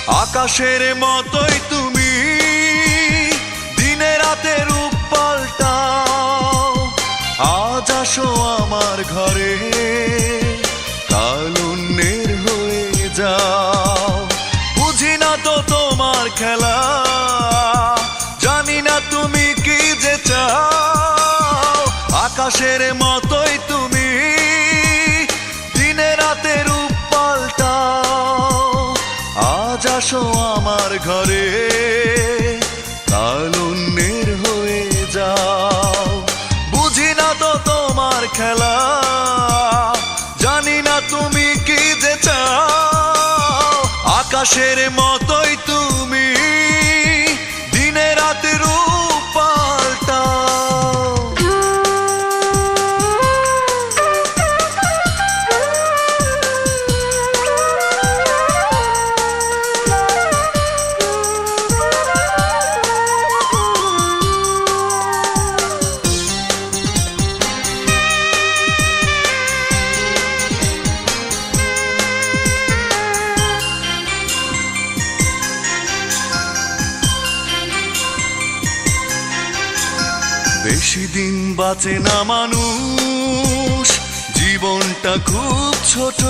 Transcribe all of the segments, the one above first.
আকাশের মতোই তুমি দিনে রাতে রূপ পাল্টাও। আজ আসো আমার ঘরে, কাল অন্যের হয়ে যাও। বুঝি না তো তোমার খেলা, জানি না তুমি কি যে চাও। আকাশের মতোই তুমি দিনে রাতে রূপ পাল্টাও। আজ আসো আমার ঘরে, কাল অন্যের হয়ে যাও। বুঝি না তো তোমার খেলা, জানি না তুমি কি যে চাও। আকাশের মতোই তুমি দিনে রাতে রূপ পাল্টাও। বেশি দিন বাঁচে না মানুষ, জীবনটা খুব ছোট।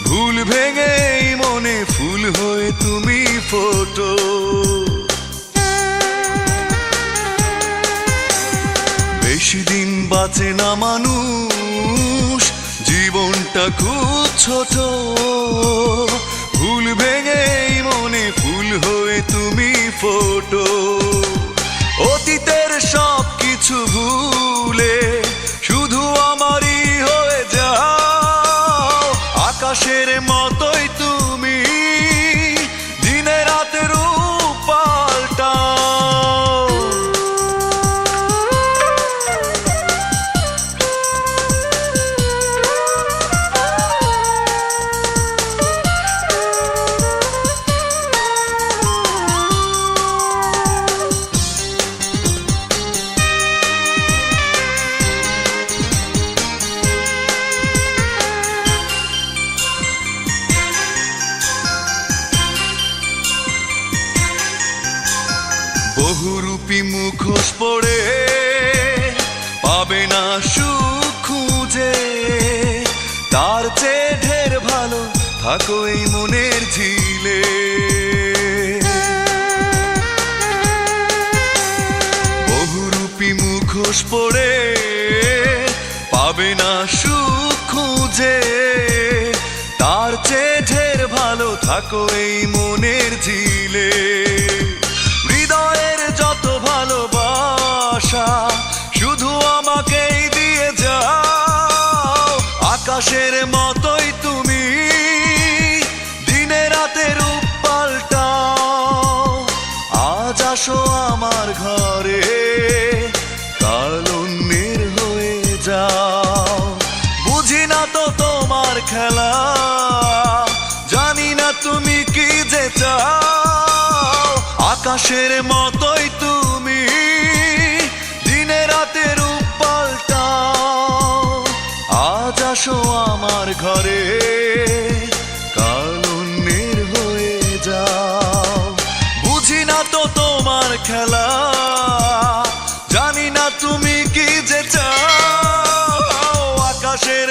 ভুল ভেঙে মনে ফুল হয়ে তুমি ফোটো। বেশি দিন বাঁচে না মানুষ, জীবনটা খুব ছোট। ভুল ভেঙে মনে ফুল হয়ে তুমি ফোটো। অতীতের সব কিছু ভুলে শুধু আমারই হয়ে যাও। আকাশের মতোই তুমি দিনে রাতে রূপ পাল্টাও। বহুরূপী মুখোশ পড়ে পাবে না সুখ খুঁজে। তার চেয়ে ঢের ভালো থাকো এই মনের ঝিলে। বহুরূপী মুখোশ পড়ে পাবে না সুখ খুঁজে। তার চেয়ে ঢের ভালো থাকো এই মনের ঝিলে। হৃদয়ের যত ভালোবাসা শুধু আমাকেই দিয়ে যাও। আকাশের মতোই তুমি দিনে রাতে রূপ পাল্টাও। আজ আসো আমার ঘরে, কাল অন্যের হয়ে যাও। বুঝি না তো তোমার খেলা, জানি না তুমি কি যে চাও। আকাশের মতোই তুমি দিনে রাতে রূপ পাল্টাও। আজ আসো আমার ঘরে, কাল অন্যের হয়ে যাও। বুঝি না তো তোমার খেলা, জানি না তুমি কি যে চাও। আকাশের